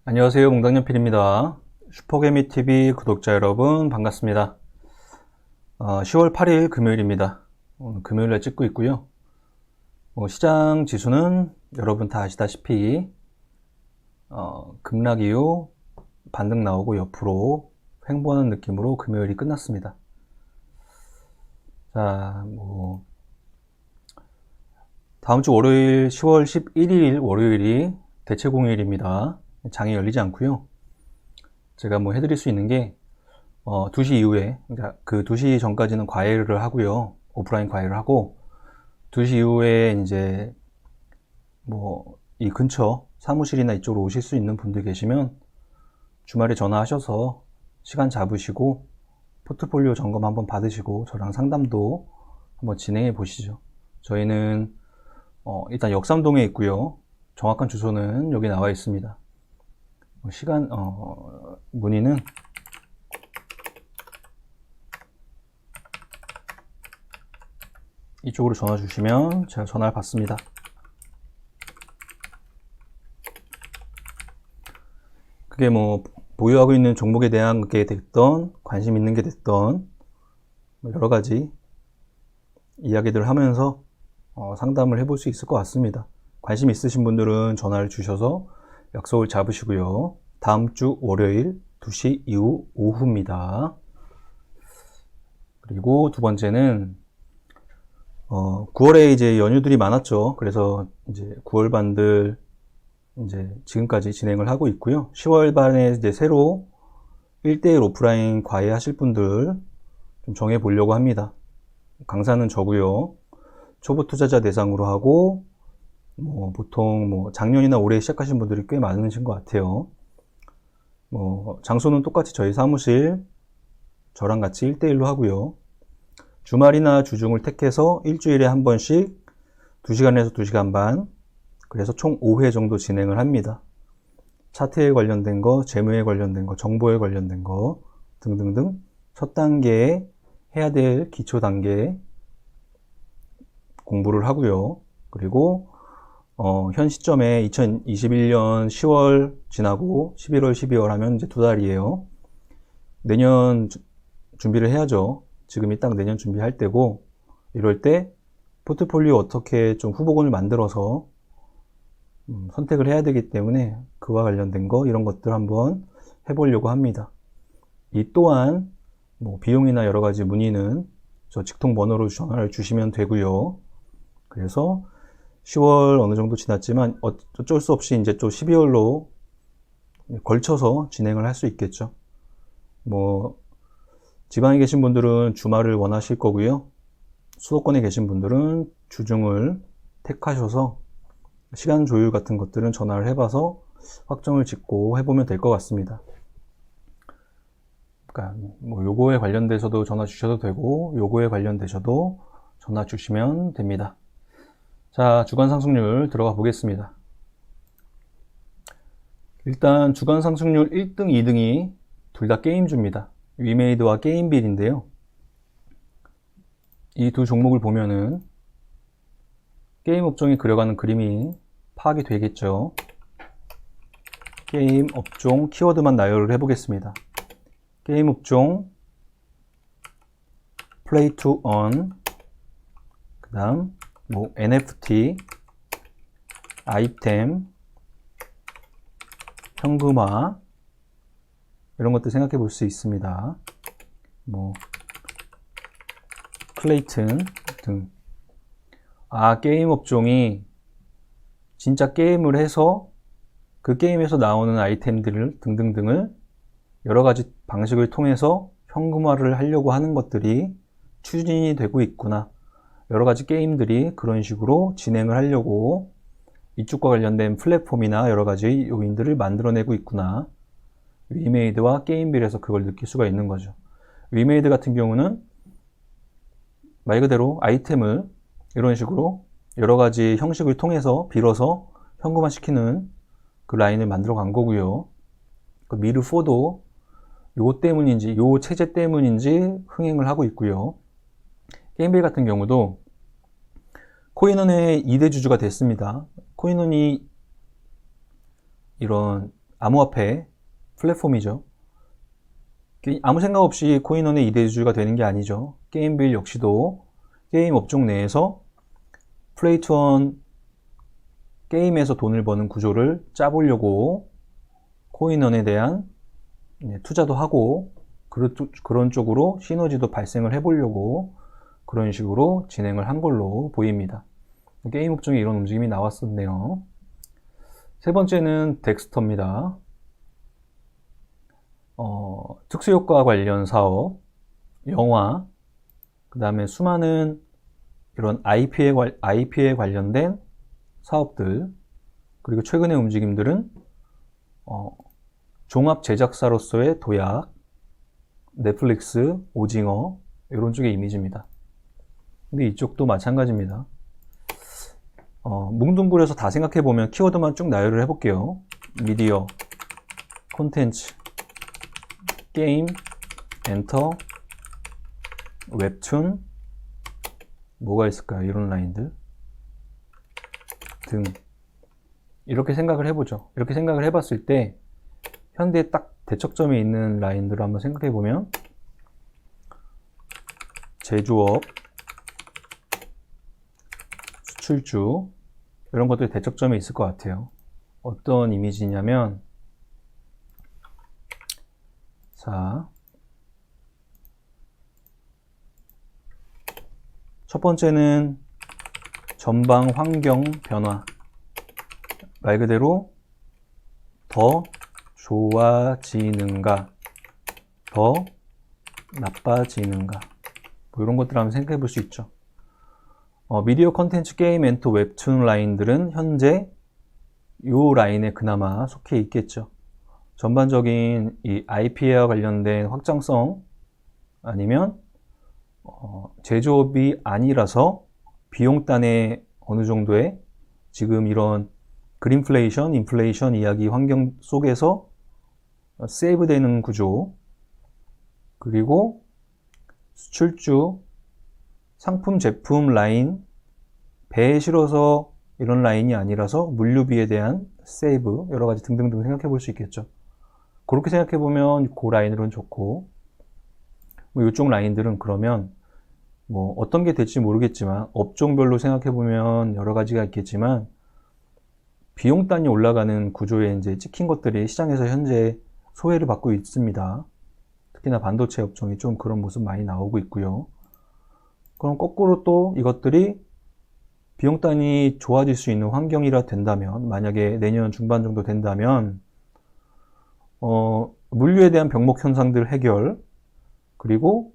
안녕하세요. 몽당연필입니다. 슈퍼개미TV 구독자 여러분 반갑습니다. 10월 8일 금요일입니다. 오늘 금요일날 찍고 있고요. 시장 지수는 여러분 다 아시다시피 급락 이후 반등 나오고 옆으로 횡보하는 느낌으로 금요일이 끝났습니다. 자, 다음 주 월요일 10월 11일 월요일이 대체공휴일입니다. 장이 열리지 않고요. 제가 해드릴 수 있는 게 2시 이후에, 그러니까 그 2시 전까지는 과외를 하고요. 오프라인 과외를 하고 2시 이후에 이제 이 근처 사무실이나 이쪽으로 오실 수 있는 분들 계시면 주말에 전화하셔서 시간 잡으시고 포트폴리오 점검 한번 받으시고 저랑 상담도 한번 진행해 보시죠. 저희는 일단 역삼동에 있고요. 정확한 주소는 여기 나와 있습니다. 문의는 이쪽으로 전화 주시면 제가 전화를 받습니다. 그게 보유하고 있는 종목에 대한 게 됐던, 관심 있는 게 됐던 여러 가지 이야기들을 하면서 상담을 해볼 수 있을 것 같습니다. 관심 있으신 분들은 전화를 주셔서 약속을 잡으시고요. 다음 주 월요일 2시 이후 오후입니다. 그리고 두 번째는 9월에 이제 연휴들이 많았죠. 그래서 이제 9월 반들 이제 지금까지 진행을 하고 있고요. 10월 반에 이제 새로 1대1 오프라인 과외 하실 분들 좀 정해 보려고 합니다. 강사는 저고요. 초보 투자자 대상으로 하고 보통 작년이나 올해 시작하신 분들이 꽤 많으신 것 같아요. 장소는 똑같이 저희 사무실 저랑 같이 1대1로 하고요. 주말이나 주중을 택해서 일주일에 한 번씩 2시간에서 2시간 반, 그래서 총 5회 정도 진행을 합니다. 차트에 관련된 거, 재무에 관련된 거, 정보에 관련된 거 등등등 첫 단계에 해야 될 기초 단계 공부를 하고요. 그리고 현 시점에 2021년 10월 지나고 11월, 12월 하면 이제 2달이에요. 내년 준비를 해야죠. 지금이 딱 내년 준비할 때고, 이럴 때 포트폴리오 어떻게 좀 후보군을 만들어서 선택을 해야 되기 때문에 그와 관련된 거, 이런 것들 한번 해보려고 합니다. 이 또한 비용이나 여러 가지 문의는 저 직통 번호로 전화를 주시면 되고요. 그래서 10월 어느 정도 지났지만 어쩔 수 없이 이제 또 12월로 걸쳐서 진행을 할 수 있겠죠. 지방에 계신 분들은 주말을 원하실 거고요. 수도권에 계신 분들은 주중을 택하셔서 시간 조율 같은 것들은 전화를 해봐서 확정을 짓고 해보면 될 것 같습니다. 그러니까 요거에 관련돼서도 전화 주셔도 되고 요거에 관련되셔도 전화 주시면 됩니다. 자, 주간 상승률 들어가 보겠습니다. 일단 주간 상승률 1등, 2등이 둘 다 게임주입니다. 위메이드와 게임빌인데요. 이 두 종목을 보면은 게임 업종이 그려가는 그림이 파악이 되겠죠. 게임 업종 키워드만 나열을 해보겠습니다. 게임 업종 플레이 투 언, 그 다음 NFT, 아이템, 현금화 이런 것들 생각해 볼 수 있습니다. 클레이튼 등. 게임 업종이 진짜 게임을 해서 그 게임에서 나오는 아이템들을 등등등을 여러 가지 방식을 통해서 현금화를 하려고 하는 것들이 추진이 되고 있구나. 여러 가지 게임들이 그런 식으로 진행을 하려고 이쪽과 관련된 플랫폼이나 여러 가지 요인들을 만들어내고 있구나. 위메이드와 게임빌에서 그걸 느낄 수가 있는 거죠. 위메이드 같은 경우는 말 그대로 아이템을 이런 식으로 여러 가지 형식을 통해서 빌어서 현금화 시키는 그 라인을 만들어 간 거고요. 그 미르4도 요 때문인지, 요 체제 때문인지 흥행을 하고 있고요. 게임빌 같은 경우도 코인원의 2대 주주가 됐습니다. 코인원이 이런 암호화폐 플랫폼이죠. 아무 생각 없이 코인원의 이대주주가 되는 게 아니죠. 게임빌 역시도 게임 업종 내에서 플레이 투 원 게임에서 돈을 버는 구조를 짜보려고 코인원에 대한 투자도 하고 그런 쪽으로 시너지도 발생을 해보려고 그런 식으로 진행을 한 걸로 보입니다. 게임 업종에 이런 움직임이 나왔었네요. 세 번째는 덱스터입니다. 특수효과 관련 사업, 영화, 그 다음에 수많은 이런 IP에 관련된 사업들, 그리고 최근의 움직임들은 종합 제작사로서의 도약, 넷플릭스, 오징어 이런 쪽의 이미지입니다. 근데 이쪽도 마찬가지입니다. 뭉뚱그려서 다 생각해보면 키워드만 쭉 나열을 해볼게요. 미디어, 콘텐츠, 게임, 엔터, 웹툰, 뭐가 있을까요? 이런 라인들 등 이렇게 생각을 해보죠. 이렇게 생각을 해봤을 때 현대에 딱 대척점에 있는 라인들을 한번 생각해보면 제조업, 수출주 이런 것들이 대척점에 있을 것 같아요. 어떤 이미지냐면 자, 첫 번째는 전방 환경 변화, 말 그대로 더 좋아지는가 더 나빠지는가 뭐 이런 것들 한번 생각해 볼 수 있죠. 미디어 컨텐츠, 게임, 엔터, 웹툰 라인들은 현재 이 라인에 그나마 속해 있겠죠. 전반적인 이 IP와 관련된 확장성 아니면 제조업이 아니라서 비용단의 어느 정도의 지금 이런 그린플레이션, 인플레이션 이야기 환경 속에서 세이브되는 구조, 그리고 수출주, 상품, 제품 라인, 배에 실어서 이런 라인이 아니라서 물류비에 대한 세이브, 여러 가지 등등등 생각해 볼 수 있겠죠. 그렇게 생각해 보면 그 라인으로는 좋고, 뭐 이쪽 라인들은 그러면 뭐 어떤 게 될지 모르겠지만 업종별로 생각해 보면 여러 가지가 있겠지만 비용단이 올라가는 구조에 이제 찍힌 것들이 시장에서 현재 소외를 받고 있습니다. 특히나 반도체 업종이 좀 그런 모습 많이 나오고 있고요. 그럼 거꾸로 또 이것들이 비용단이 좋아질 수 있는 환경이라 된다면, 만약에 내년 중반 정도 된다면 물류에 대한 병목 현상들 해결, 그리고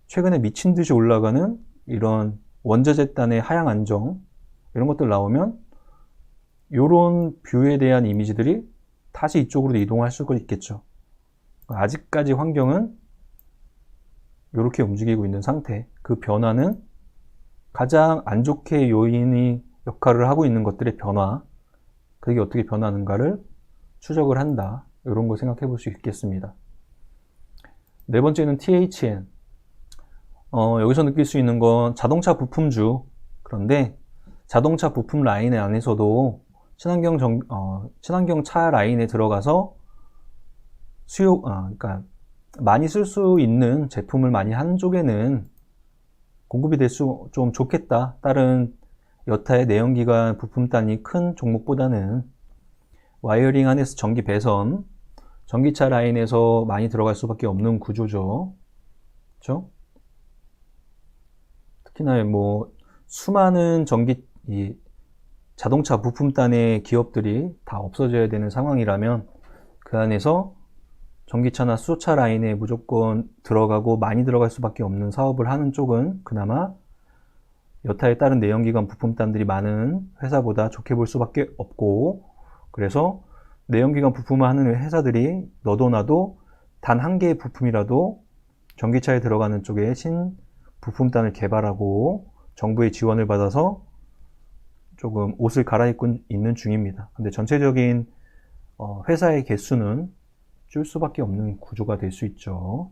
최근에 미친 듯이 올라가는 이런 원자재 단의 하향 안정 이런 것들 나오면 이런 뷰에 대한 이미지들이 다시 이쪽으로 이동할 수가 있겠죠. 아직까지 환경은 이렇게 움직이고 있는 상태. 그 변화는 가장 안 좋게 요인이 역할을 하고 있는 것들의 변화, 그게 어떻게 변하는가를 추적을 한다. 이런 거 생각해 볼 수 있겠습니다. 네 번째는 THN. 여기서 느낄 수 있는 건 자동차 부품주. 그런데 자동차 부품 라인 안에서도 친환경 차 라인에 들어가서 그러니까 많이 쓸 수 있는 제품을 많이 한 쪽에는 공급이 될 수 좀 좋겠다. 다른 여타의 내연기관 부품단이 큰 종목보다는 와이어링 안에서 전기 배선, 전기차 라인에서 많이 들어갈 수밖에 없는 구조죠. 그렇죠? 특히나 뭐 수많은 자동차 부품단의 기업들이 다 없어져야 되는 상황이라면 그 안에서 전기차나 수소차 라인에 무조건 들어가고 많이 들어갈 수밖에 없는 사업을 하는 쪽은 그나마 여타에 따른 내연기관 부품단들이 많은 회사보다 좋게 볼 수밖에 없고, 그래서 내연기관 부품을 하는 회사들이 너도 나도 단 한 개의 부품이라도 전기차에 들어가는 쪽에 부품단을 개발하고 정부의 지원을 받아서 조금 옷을 갈아입고 있는 중입니다. 근데 전체적인 회사의 개수는 줄 수밖에 없는 구조가 될 수 있죠.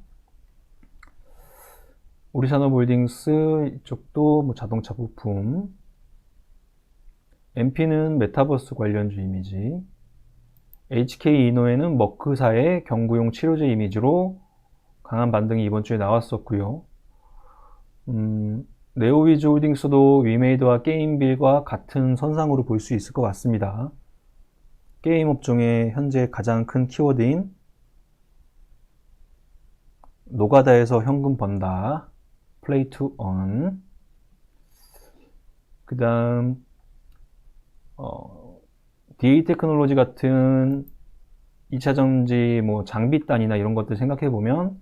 우리산업홀딩스 이쪽도 뭐 자동차 부품, MP는 메타버스 관련주 이미지, HK 이노에는 머크사의 경구용 치료제 이미지로 강한 반등이 이번 주에 나왔었고요. 네오위즈 홀딩스도 위메이드와 게임빌과 같은 선상으로 볼 수 있을 것 같습니다. 게임 업종의 현재 가장 큰 키워드인 노가다에서 현금 번다, 플레이 투 언. 그 다음 DA 테크놀로지 같은 2차전지 뭐 장비단이나 이런 것들 생각해 보면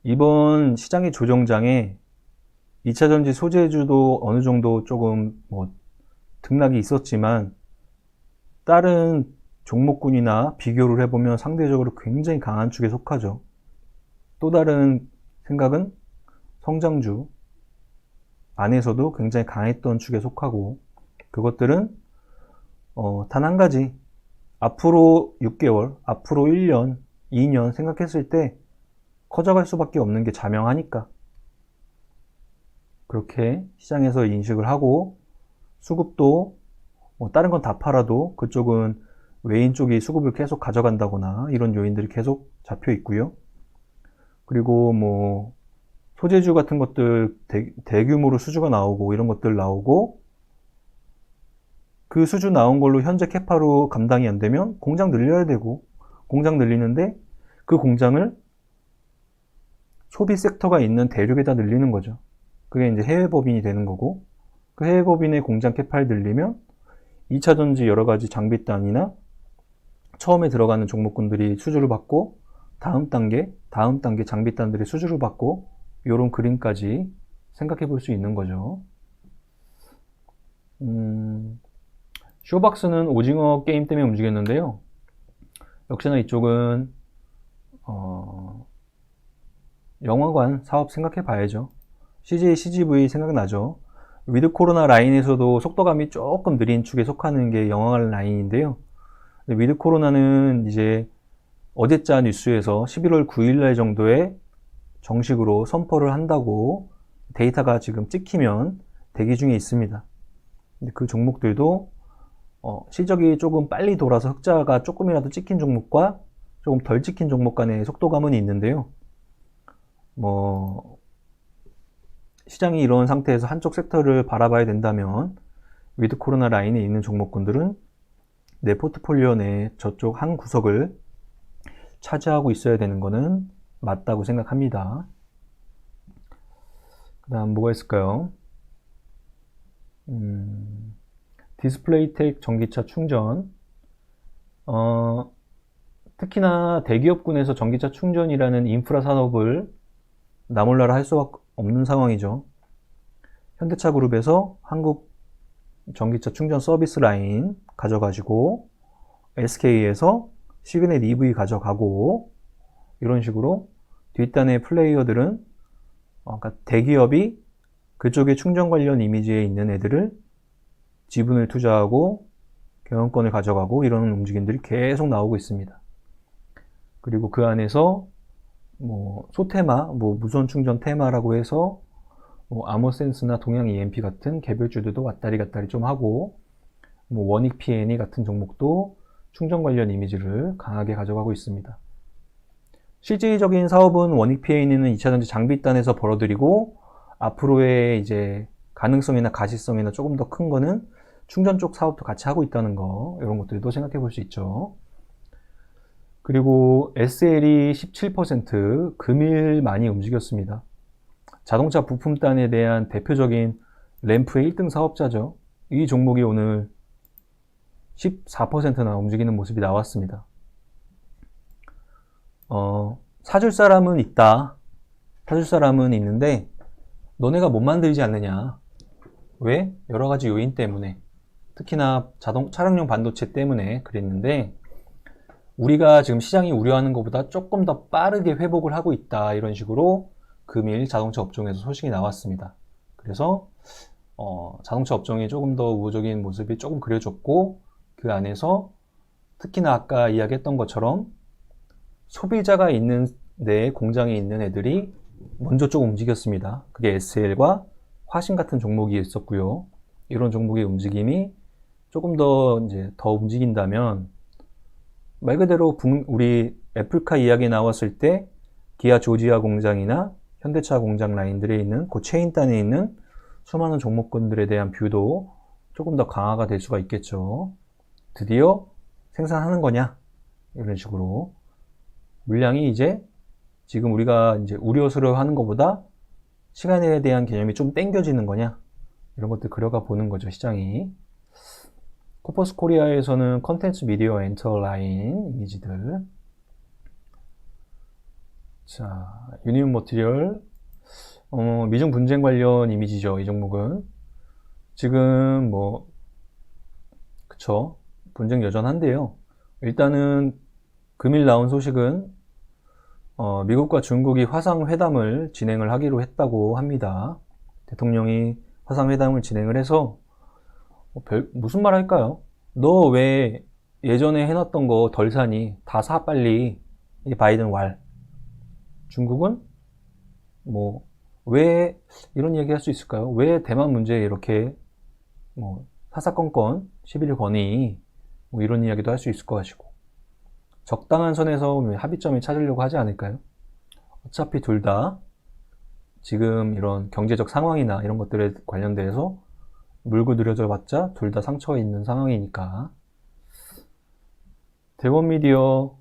이번 시장의 조정장에 2차전지 소재주도 어느 정도 조금 뭐 등락이 있었지만 다른 종목군이나 비교를 해보면 상대적으로 굉장히 강한 축에 속하죠. 또 다른 생각은 성장주 안에서도 굉장히 강했던 축에 속하고, 그것들은 단 한 가지, 앞으로 6개월, 앞으로 1년, 2년 생각했을 때 커져갈 수밖에 없는 게 자명하니까 그렇게 시장에서 인식을 하고, 수급도 다른 건 다 팔아도 그쪽은 외인 쪽이 수급을 계속 가져간다거나 이런 요인들이 계속 잡혀 있고요. 그리고 뭐 소재주 같은 것들 대규모로 수주가 나오고 이런 것들 나오고, 그 수주 나온 걸로 현재 캐파로 감당이 안 되면 공장 늘려야 되고, 공장 늘리는데 그 공장을 소비 섹터가 있는 대륙에다 늘리는 거죠. 그게 이제 해외 법인이 되는 거고, 그 해외 법인의 공장 캐파를 늘리면 2차전지 여러 가지 장비단이나 처음에 들어가는 종목군들이 수주를 받고, 다음 단계 장비단들이 수주를 받고, 이런 그림까지 생각해 볼 수 있는 거죠. 쇼박스는 오징어 게임 때문에 움직였는데요. 역시나 이쪽은 영화관 사업 생각해 봐야죠. CJ, CGV 생각나죠. 위드 코로나 라인에서도 속도감이 조금 느린 축에 속하는 게 영화관 라인인데요. 위드 코로나는 이제 어제자 뉴스에서 11월 9일날 정도에 정식으로 선포를 한다고 데이터가 지금 찍히면 대기 중에 있습니다. 근데 그 종목들도 실적이 조금 빨리 돌아서 흑자가 조금이라도 찍힌 종목과 조금 덜 찍힌 종목 간의 속도감은 있는데요. 뭐 시장이 이런 상태에서 한쪽 섹터를 바라봐야 된다면 위드 코로나 라인에 있는 종목군들은 내 포트폴리오 내 저쪽 한 구석을 차지하고 있어야 되는 거는 맞다고 생각합니다. 그 다음 뭐가 있을까요? 디스플레이텍 전기차 충전. 특히나 대기업군에서 전기차 충전이라는 인프라 산업을 나몰라라 할 수밖에 없는 상황이죠. 현대차 그룹에서 한국 전기차 충전 서비스 라인 가져가지고, SK에서 시그넷 EV 가져가고, 이런 식으로 뒷단의 플레이어들은 그러니까 대기업이 그쪽에 충전 관련 이미지에 있는 애들을 지분을 투자하고 경영권을 가져가고, 이런 움직임들이 계속 나오고 있습니다. 그리고 그 안에서 뭐 소테마, 뭐 무선 충전 테마라고 해서 뭐 아머센스나 동양 EMP 같은 개별주들도 왔다리 갔다리 좀 하고, 뭐 원익 P&E 같은 종목도 충전 관련 이미지를 강하게 가져가고 있습니다. 실질적인 사업은 원익 P&E는 2차전지 장비단에서 벌어들이고, 앞으로의 이제 가능성이나 가시성이나 조금 더 큰 거는 충전 쪽 사업도 같이 하고 있다는 거, 이런 것들도 생각해 볼 수 있죠. 그리고 SL이 17% 금일 많이 움직였습니다. 자동차 부품단에 대한 대표적인 램프의 1등 사업자죠. 이 종목이 오늘 14%나 움직이는 모습이 나왔습니다. 사줄 사람은 있다. 사줄 사람은 있는데 너네가 못 만들지 않느냐. 왜? 여러 가지 요인 때문에. 특히나 차량용 반도체 때문에 그랬는데, 우리가 지금 시장이 우려하는 것보다 조금 더 빠르게 회복을 하고 있다, 이런 식으로 금일 자동차 업종에서 소식이 나왔습니다. 그래서 자동차 업종이 조금 더 우호적인 모습이 조금 그려졌고, 그 안에서 특히나 아까 이야기했던 것처럼 소비자가 있는 내 공장에 있는 애들이 먼저 조금 움직였습니다. 그게 SL과 화신 같은 종목이 있었고요. 이런 종목의 움직임이 조금 더 이제 더 움직인다면 말 그대로 우리 애플카 이야기 나왔을 때 기아 조지아 공장이나 현대차 공장 라인들에 있는 그 체인단에 있는 수많은 종목군들에 대한 뷰도 조금 더 강화가 될 수가 있겠죠. 드디어 생산하는 거냐? 이런 식으로 물량이 이제 지금 우리가 이제 우려스러워하는 것보다 시간에 대한 개념이 좀 땡겨지는 거냐? 이런 것들 그려가 보는 거죠, 시장이. 코퍼스 코리아에서는 컨텐츠 미디어 엔터 라인 이미지들. 자, 유니온 머티리얼. 미중 분쟁 관련 이미지죠, 이 종목은. 지금 그쵸. 분쟁 여전한데요. 일단은 금일 나온 소식은 미국과 중국이 화상회담을 진행을 하기로 했다고 합니다. 대통령이 화상회담을 진행을 해서 무슨 말 할까요? 너 왜 예전에 해놨던 거 덜 사니? 다 사 빨리. 이 바이든 왈. 중국은 왜 이런 얘기 할 수 있을까요? 왜 대만 문제에 이렇게 사사건건 시비를 거니? 이런 이야기도 할 수 있을 것 같고 적당한 선에서 합의점을 찾으려고 하지 않을까요? 어차피 둘 다 지금 이런 경제적 상황이나 이런 것들에 관련돼서 물고 늘어져 봤자 둘 다 상처가 있는 상황이니까. 대원미디어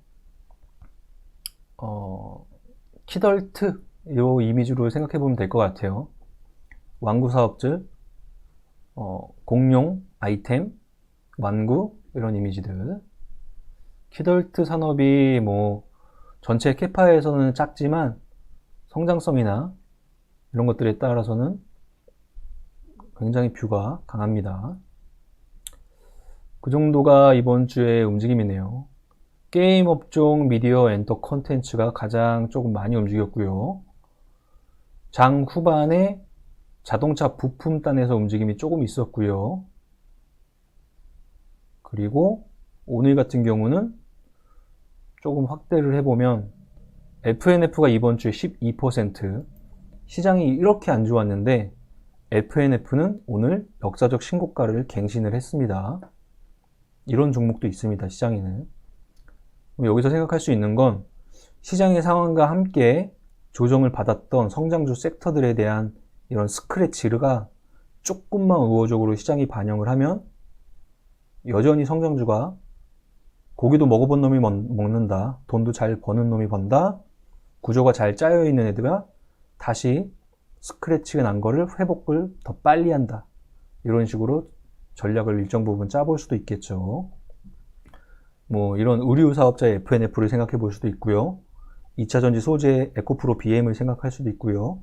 키덜트 요 이미지로 생각해 보면 될 것 같아요. 완구 사업들, 공룡, 아이템, 완구 이런 이미지들. 키덜트 산업이 전체 캐파에서는 작지만 성장성이나 이런 것들에 따라서는 굉장히 뷰가 강합니다. 그 정도가 이번 주의 움직임이네요. 게임 업종 미디어 엔터 컨텐츠가 가장 조금 많이 움직였고요. 장 후반에 자동차 부품단에서 움직임이 조금 있었고요. 그리고 오늘 같은 경우는 조금 확대를 해보면 FNF가 이번 주에 12%, 시장이 이렇게 안 좋았는데 FNF는 오늘 역사적 신고가를 갱신을 했습니다. 이런 종목도 있습니다, 시장에는. 여기서 생각할 수 있는 건 시장의 상황과 함께 조정을 받았던 성장주 섹터들에 대한 이런 스크래치가 조금만 우호적으로 시장이 반영을 하면 여전히 성장주가 고기도 먹어본 놈이 먹는다, 돈도 잘 버는 놈이 번다, 구조가 잘 짜여있는 애들가 다시 스크래치가 난 거를 회복을 더 빨리 한다, 이런 식으로 전략을 일정 부분 짜볼 수도 있겠죠. 이런 의류 사업자의 FNF를 생각해 볼 수도 있고요. 2차전지 소재 에코프로 BM을 생각할 수도 있고요.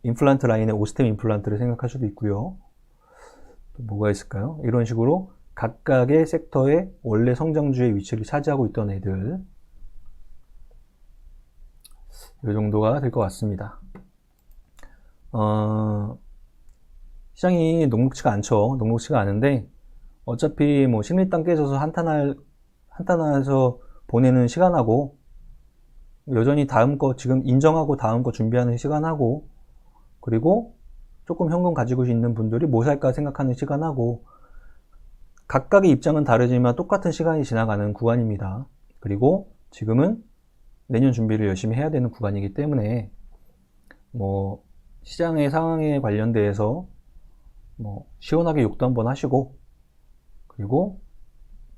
임플란트 라인의 오스템 임플란트를 생각할 수도 있고요. 또 뭐가 있을까요? 이런 식으로 각각의 섹터의 원래 성장주의 위치를 차지하고 있던 애들, 이 정도가 될 것 같습니다. 시장이 녹록치가 않죠. 녹록치가 않은데 어차피 심리당 깨져서 한탄해서 보내는 시간하고 여전히 다음 거 지금 인정하고 다음 거 준비하는 시간하고, 그리고 조금 현금 가지고 있는 분들이 뭐 살까 생각하는 시간하고, 각각의 입장은 다르지만 똑같은 시간이 지나가는 구간입니다. 그리고 지금은 내년 준비를 열심히 해야 되는 구간이기 때문에 시장의 상황에 관련돼서 시원하게 욕도 한번 하시고, 그리고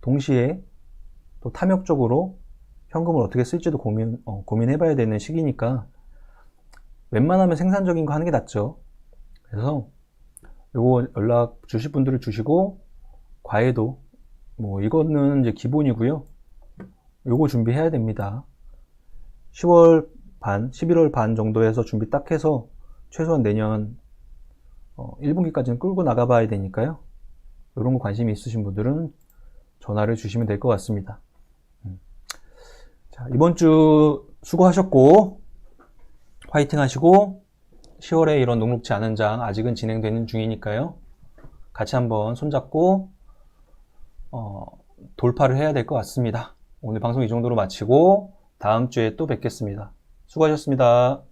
동시에 또 탐욕적으로 현금을 어떻게 쓸지도 고민해봐야 되는 시기니까 웬만하면 생산적인 거 하는 게 낫죠. 그래서 요거 연락 주실 분들을 주시고, 과외도 이거는 이제 기본이고요. 요거 준비해야 됩니다. 10월 반, 11월 반 정도에서 준비 딱 해서 최소한 내년 1분기까지는 끌고 나가봐야 되니까요. 이런 거 관심이 있으신 분들은 전화를 주시면 될 것 같습니다. 자, 이번 주 수고하셨고 화이팅 하시고, 10월에 이런 녹록지 않은 장 아직은 진행되는 중이니까요. 같이 한번 손잡고 돌파를 해야 될 것 같습니다. 오늘 방송 이 정도로 마치고 다음 주에 또 뵙겠습니다. 수고하셨습니다.